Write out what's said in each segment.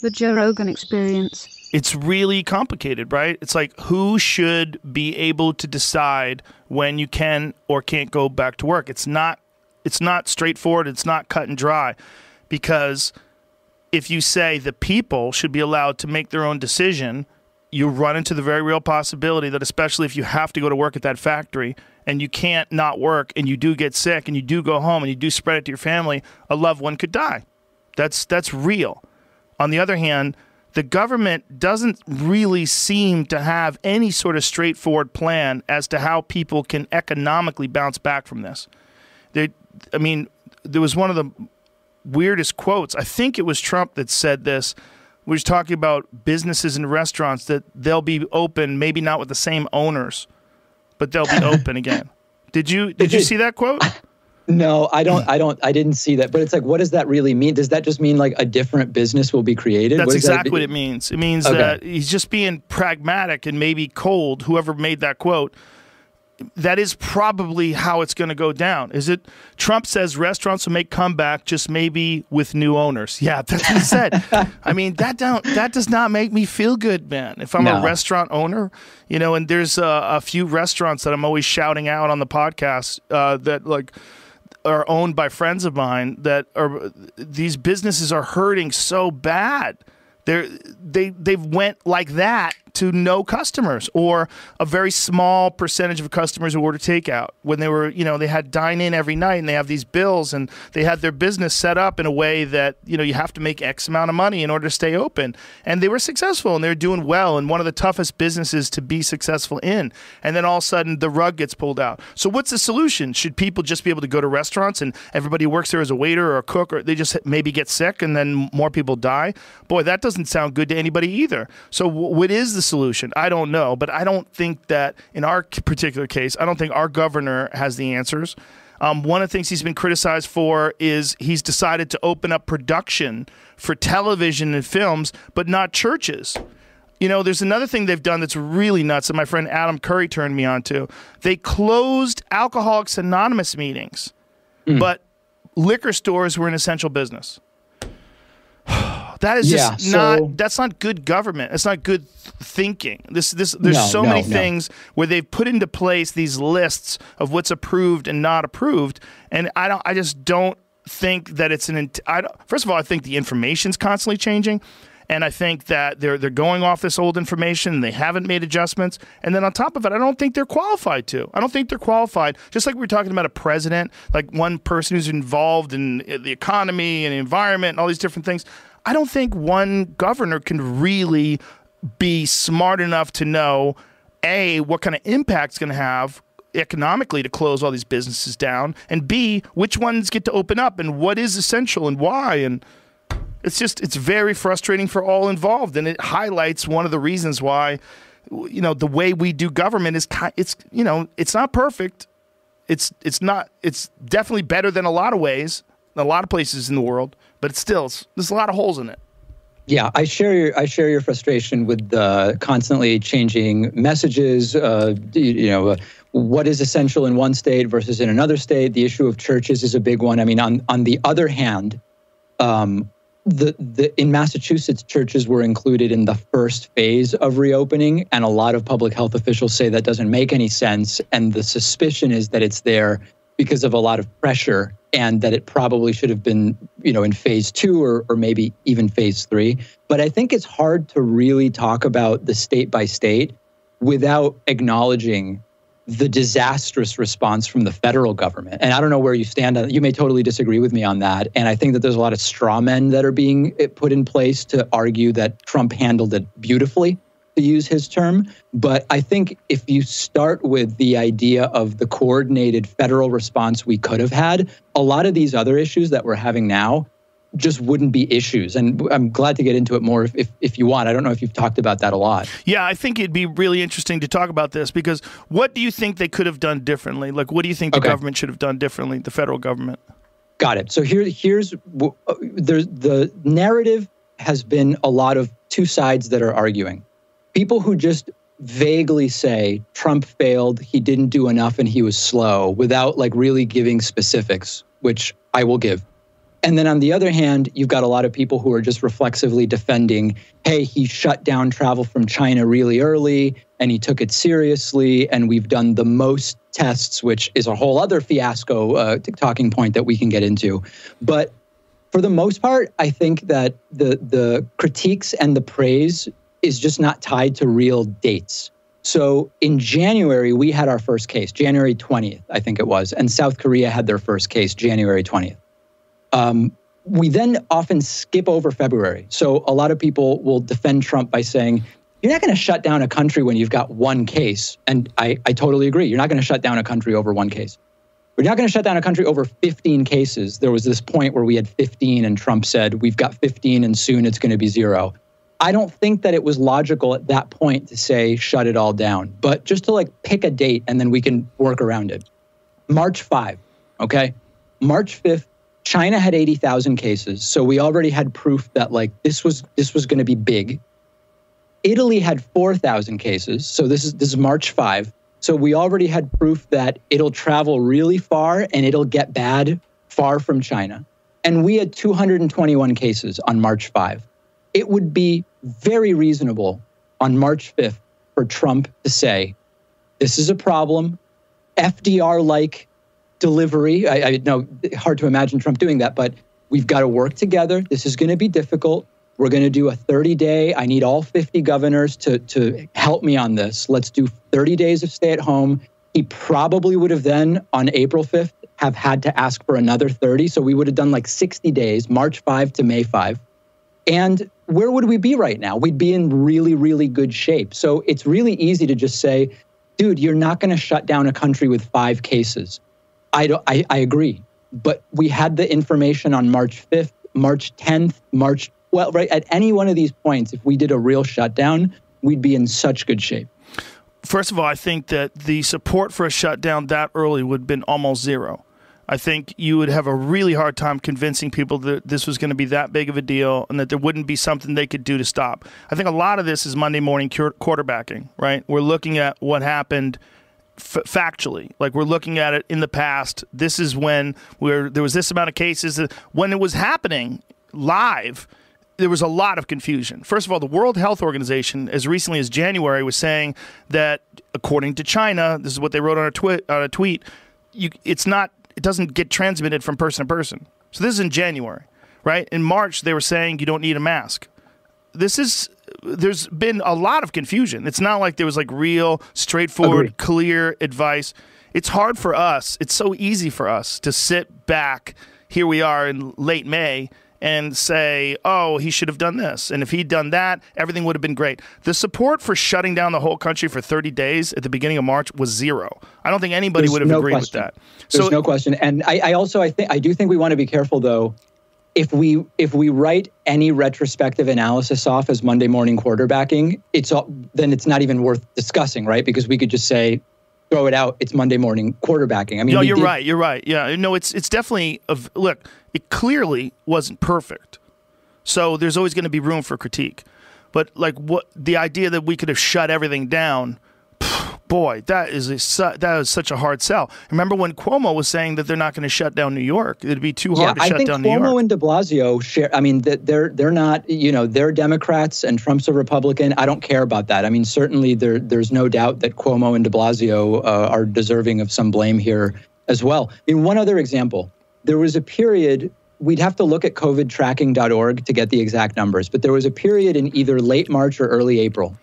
The Joe Rogan experience. It's really complicated, right? It's like, who should be able to decide when you can or can't go back to work? It's not straightforward. It's not cut and dry, because if you say the people should be allowed to make their own decision, you run into the very real possibility that, especially if you have to go to work at that factory and you can't not work and you do get sick and you do go home and you do spread it to your family, a loved one could die. That's real. On the other hand, the government doesn't really seem to have any sort of straightforward plan as to how people can economically bounce back from this. There was one of the weirdest quotes. I think it was Trump that said this. We were talking about businesses and restaurants that they'll be open, maybe not with the same owners, but they'll be open again. Did you see that quote? No, I didn't see that. But it's like, what does that really mean? Does that just mean like a different business will be created? That's exactly what it means. It means that he's just being pragmatic and maybe cold, whoever made that quote. That is probably how it's going to go down. Is it? Trump says restaurants will make comeback, just maybe with new owners. Yeah, that's what he said. I mean, that does not make me feel good, man. If I'm a restaurant owner, and there's a few restaurants that I'm always shouting out on the podcast that like are owned by friends of mine, that are, these businesses are hurting so bad. They've went like that to no customers, or a very small percentage of customers who order takeout. When they were, they had dine in every night and they have these bills, and they had their business set up in a way that, you have to make X amount of money in order to stay open. And they were successful and they were doing well, and one of the toughest businesses to be successful in. And then all of a sudden the rug gets pulled out. So what's the solution? Should people just be able to go to restaurants and everybody works there as a waiter or a cook, or they just maybe get sick and then more people die? Boy, that doesn't sound good to anybody either. So what is the solution? I don't know, but I don't think that in our particular case, I don't think our governor has the answers. One of the things he's been criticized for is he's decided to open up production for television and films, but not churches. There's another thing they've done that's really nuts that my friend Adam Curry turned me on to. They closed Alcoholics Anonymous meetings, but liquor stores were an essential business. That is just that's not good government. It's not good thinking. There's so many things where they've put into place these lists of what's approved and not approved. And I just don't think that it's first of all, I think the information's constantly changing. And I think that they're going off this old information and they haven't made adjustments. And then on top of it, I don't think they're qualified to. I don't think they're qualified. Just like we were talking about a president, like one person who's involved in the economy and the environment and all these different things. I don't think one governor can really be smart enough to know, A, what kind of impact it's going to have economically to close all these businesses down, and B, which ones get to open up and what is essential and why. And it's very frustrating for all involved, and it highlights one of the reasons why, the way we do government is it's not perfect. It's definitely better than a lot of ways, a lot of places in the world, but there's a lot of holes in it. Yeah, I share your frustration with the constantly changing messages. What is essential in one state versus in another state. The issue of churches is a big one. I mean, on the other hand, in Massachusetts, churches were included in the first phase of reopening, and a lot of public health officials say that doesn't make any sense. And the suspicion is that it's there because of a lot of pressure, and that it probably should have been, in phase 2 or maybe even phase 3. But I think it's hard to really talk about the state by state without acknowledging the disastrous response from the federal government. And I don't know where you stand on it. You may totally disagree with me on that. And I think that there's a lot of straw men that are being put in place to argue that Trump handled it beautifully, to use his term. But I think if you start with the idea of the coordinated federal response we could have had, a lot of these other issues that we're having now just wouldn't be issues. And I'm glad to get into it more if you want. I don't know if you've talked about that a lot. Yeah, I think it'd be really interesting to talk about this, because what do you think they could have done differently? Like, what do you think the government should have done differently, the federal government? Got it. So here's the narrative has been a lot of two sides that are arguing. People who just vaguely say Trump failed, he didn't do enough, and he was slow, without like really giving specifics, which I will give. And then on the other hand, you've got a lot of people who are just reflexively defending, hey, he shut down travel from China really early and he took it seriously. And we've done the most tests, which is a whole other fiasco talking point that we can get into. But for the most part, I think that the critiques and the praise is just not tied to real dates. So in January, we had our first case, January 20th, I think it was, and South Korea had their first case, January 20th. We then often skip over February. So a lot of people will defend Trump by saying, you're not going to shut down a country when you've got one case. And I totally agree. You're not going to shut down a country over one case. We're not going to shut down a country over 15 cases. There was this point where we had 15 and Trump said, we've got 15 and soon it's going to be 0. I don't think that it was logical at that point to say, shut it all down. But just to like pick a date and then we can work around it. March 5, okay? March 5th, China had 80,000 cases. So we already had proof that like this was going to be big. Italy had 4,000 cases. So this is March 5. So we already had proof that it'll travel really far and it'll get bad far from China. And we had 221 cases on March 5. It would be very reasonable on March 5th for Trump to say, this is a problem, FDR-like delivery. I know, hard to imagine Trump doing that, but we've got to work together. This is going to be difficult. We're going to do a 30-day. I need all 50 governors to help me on this. Let's do 30 days of stay at home. He probably would have then, on April 5th, have had to ask for another 30. So we would have done like 60 days, March 5 to May 5. And where would we be right now? We'd be in really, really good shape. So it's really easy to just say, dude, you're not going to shut down a country with 5 cases. I agree. But we had the information on March 5th, March 10th, right? At any one of these points, if we did a real shutdown, we'd be in such good shape. First of all, I think that the support for a shutdown that early would have been almost 0. I think you would have a really hard time convincing people that this was going to be that big of a deal and that there wouldn't be something they could do to stop. I think a lot of this is Monday morning quarterbacking, right? We're looking at what happened factually. Like we're looking at it in the past. This is when there was this amount of cases. When it was happening live, there was a lot of confusion. First of all, the World Health Organization, as recently as January, was saying that according to China, this is what they wrote on a tweet, it doesn't get transmitted from person to person. So this is in January, right? In March, they were saying you don't need a mask. There's been a lot of confusion. It's not like there was like real, straightforward, clear advice. It's hard for us. It's so easy for us to sit back. Here we are in late May and say, oh, he should have done this. And if he'd done that, everything would have been great. The support for shutting down the whole country for 30 days at the beginning of March was 0. I don't think anybody would have agreed with that. There's no question. And I do think we want to be careful, though. If we write any retrospective analysis off as Monday morning quarterbacking, then it's not even worth discussing, right? Because we could just say, throw it out. It's Monday morning quarterbacking. I mean, no, you're right. You're right. Yeah, no, it's definitely look. It clearly wasn't perfect, so there's always going to be room for critique. But like the idea that we could have shut everything down, boy, that is such a hard sell. Remember when Cuomo was saying that they're not going to shut down New York? It'd be too hard to shut down New York. Cuomo and de Blasio share. I mean, they're not. They're Democrats and Trump's a Republican. I don't care about that. I mean, certainly there's no doubt that Cuomo and de Blasio are deserving of some blame here as well. I mean, one other example. There was a period. We'd have to look at covidtracking.org to get the exact numbers, but there was a period in either late March or early April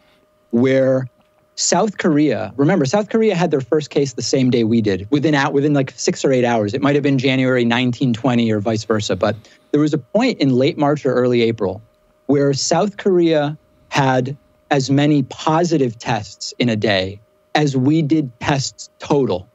where South Korea had their first case the same day we did, within like 6 or 8 hours. It might have been January 1920 or vice versa. But there was a point in late March or early April where South Korea had as many positive tests in a day as we did tests total.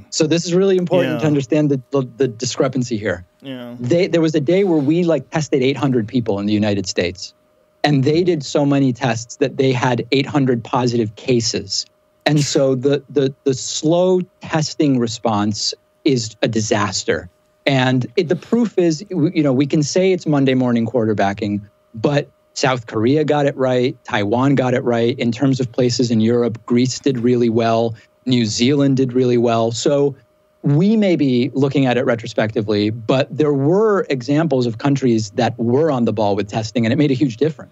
So this is really important to understand the discrepancy here. Yeah. There was a day where we tested 800 people in the United States. And they did so many tests that they had 800 positive cases. And so the slow testing response is a disaster. And the proof is, we can say it's Monday morning quarterbacking, but South Korea got it right. Taiwan got it right. In terms of places in Europe, Greece did really well. New Zealand did really well. So we may be looking at it retrospectively, but there were examples of countries that were on the ball with testing, and it made a huge difference.